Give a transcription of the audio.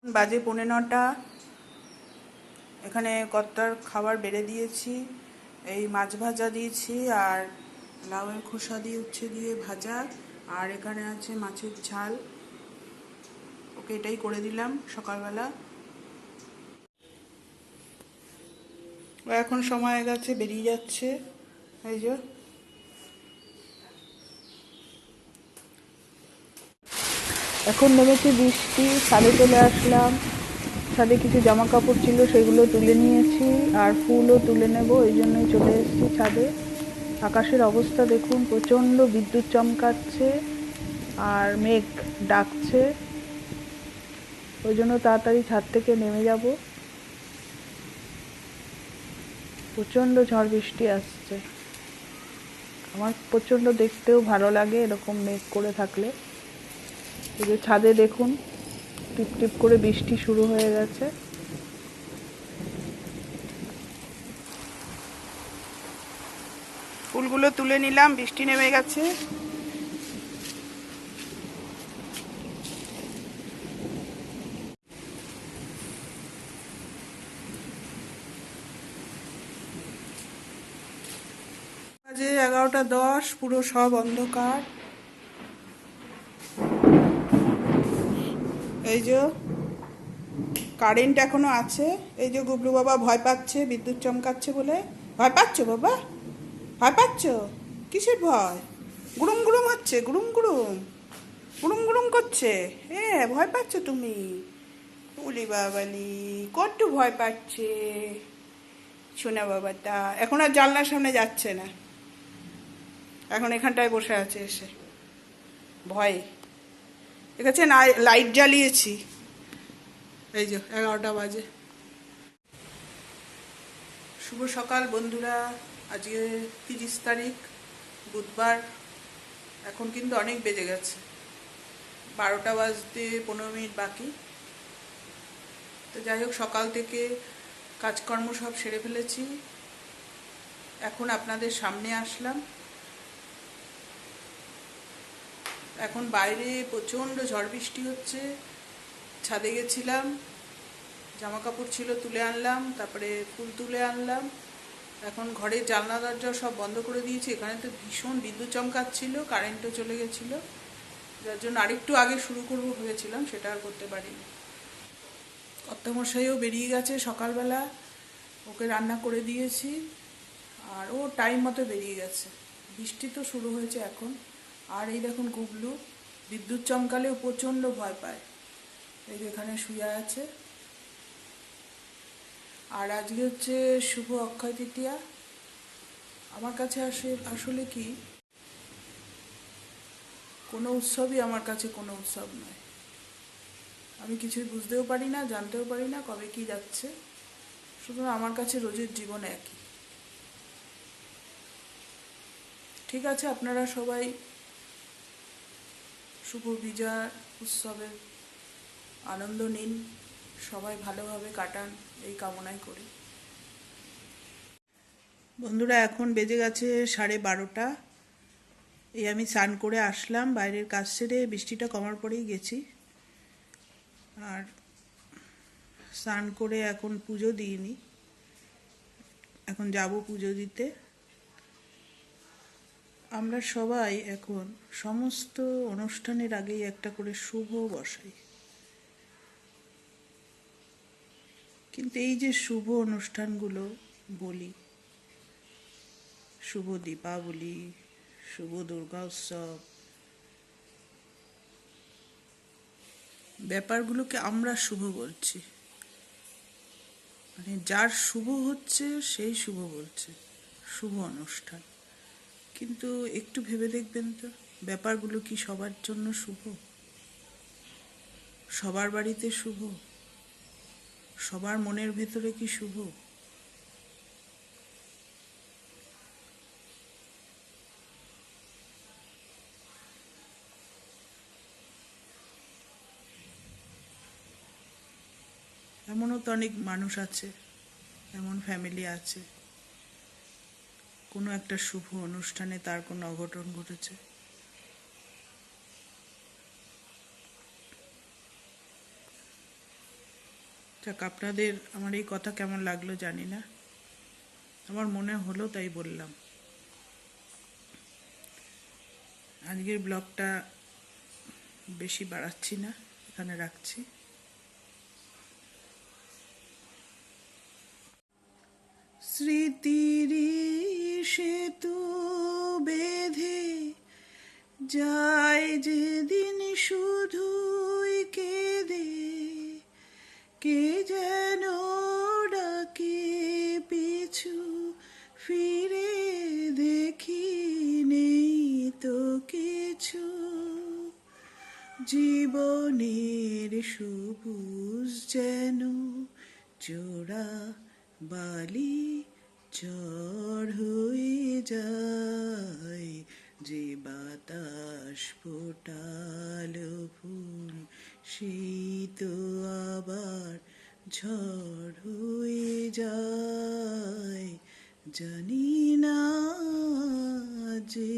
বাজে 9:45। এখানে কর্তার খাবার বেড়ে দিয়েছি। এই মাছ ভাজা দিয়েছি আর লাউয়ের খোসা দিয়ে উচ্ছে দিয়ে ভাজা, আর এখানে আছে মাছের ঝাল। ওকে এটাই করে দিলাম সকালবেলা। ও এখন সময় হয়ে গেছে, বেরিয়ে যাচ্ছে। এই যে এখন নেমেছে বৃষ্টি, ছাদে চলে আসলাম। ছাদে কিছু জামা কাপড় ছিল, সেগুলো তুলে নিয়েছি, আর ফুলও তুলে নেব, এই জন্যই চলে এসেছি ছাদে। আকাশের অবস্থা দেখুন, প্রচণ্ড বিদ্যুৎ চমকাচ্ছে আর মেঘ ডাকছে, ওই জন্য তাড়াতাড়ি ছাদ থেকে নেমে যাব। প্রচণ্ড ঝড় বৃষ্টি আসছে। আমার প্রচণ্ড দেখতেও ভালো লাগে এরকম মেঘ করে থাকলে। এই যে ছাদে দেখুন, টিপ টিপ করে বৃষ্টি শুরু হয়ে গেছে। ফুলগুলো তুলে নিলাম, বৃষ্টি নেমে গেছে। বাজে 11:10, পুরো সব অন্ধকার। এই যে কারেন্ট এখনো আছে। এই যে গুবলু বাবা ভয় পাচ্ছে বিদ্যুৎ চমকাচ্ছে বলে। ভয় পাচ্ছ বাবা? ভয় পাচ্ছ? কিসের ভয়? গুড়ুম গুড়ুম হচ্ছে, গুড়ুম গুড়ুম গুড়ুম গুড়ুম করছে। হ্যাঁ, ভয় পাচ্ছ তুমি? উলি বাবালি, কট্টু ভয় পাচ্ছে সোনা বাবাটা। এখন আর জানলার সামনে যাচ্ছে না, এখন এখানটায় বসে আছে এসে ভয়ে। ঠিক আছে, না লাইট জ্বালিয়েছি। এই যে 11টা বাজে। শুভ সকাল বন্ধুরা। আজকে 30 তারিখ, বুধবার। এখন কিন্তু অনেক বেজে গেছে, 12টা বাজতে 15 মিনিট বাকি। তো যাই হোক, সকাল থেকে কাজকর্ম সব সেরে ফেলেছি, এখন আপনাদের সামনে আসলাম। এখন বাইরে প্রচণ্ড ঝড় বৃষ্টি হচ্ছে। ছাদে গেছিলাম, জামা কাপড় ছিল তুলে আনলাম, তারপরে ফুল তুলে আনলাম। এখন ঘরের জানলা দরজা সব বন্ধ করে দিয়েছি। এখানে তো ভীষণ বিদ্যুৎ চমকাচ্ছিল, কারেন্টও চলে গেছিলো, যার জন্য আরেকটু আগে শুরু করবো ভেবেছিলাম, সেটা আর করতে পারিনি। কর্তামশাইও বেরিয়ে গেছে সকালবেলা, ওকে রান্না করে দিয়েছি, আর ও টাইম মতো বেরিয়ে গেছে। বৃষ্টি তো শুরু হয়েছে এখন। আর এই দেখুন গুবলু, বিদ্যুৎ চমকালেও প্রচণ্ড ভয় পায়। এই যে এখানে শুয়ে আছে। আর আজকে হচ্ছে শুভ অক্ষয় তৃতীয়া। আমার কাছে আসলে কি, কোনো উৎসবই আমার কাছে কোনো উৎসব নয়। আমি কিছুই বুঝতেও পারি না, জানতেও পারি না কবে কি যাচ্ছে। শুধু আমার কাছে রোজের জীবন একই। ঠিক আছে, আপনারা সবাই শুভ বিজয়া উৎসবের আনন্দ নিন, সবাই ভালোভাবে কাটান, এই কামনাই করি। বন্ধুরা, এখন বেজে গেছে 12:30। এই আমি স্নান করে আসলাম, বাইরের কাজ সেরে, বৃষ্টিটা কমার পরেই গেছি। আর স্নান করে এখন পুজো দিইনি, এখন যাব পুজো দিতে। আমরা সবাই এখন সমস্ত অনুষ্ঠানের আগেই একটা করে শুভ বসাই, কিন্তু এই যে শুভ অনুষ্ঠানগুলো বলি, শুভ দীপাবলি, শুভ দুর্গা উৎসব, ব্যাপারগুলোকে আমরা শুভ বলছি, মানে যার শুভ হচ্ছে সেই শুভ বলছে শুভ অনুষ্ঠান। কিন্তু একটু ভেবে দেখবেন তো, ব্যাপারগুলো কি সবার জন্য শুভ? সবার বাড়িতে শুভ? সবার মনের ভেতরে কি শুভ? এমনও তো অনেক মানুষ আছে, এমন ফ্যামিলি আছে, কোনো একটা শুভ অনুষ্ঠানে তার কোনো অঘটন ঘটেছে, যাক, আপনাদের আমার এই কথা কেমন লাগলো জানি না, আমার মনে হলো তাই বললাম। আজকের ব্লগটা বেশি বাড়াচ্ছি না, এখানে রাখছি। স্মৃতির সেতু বেঁধে যায় যেদিন শুধুই কেঁদে, কে যেন ডাকে পিছু ফিরে দেখি, নেই তো কিছু। জীবনের সবুজ যেন চোরা বালি ঝড় হয়ে যায়, যে বাতাস ফোটালো ফুল সেই তো আবার ঝড় হয়ে যায়। জানি না যে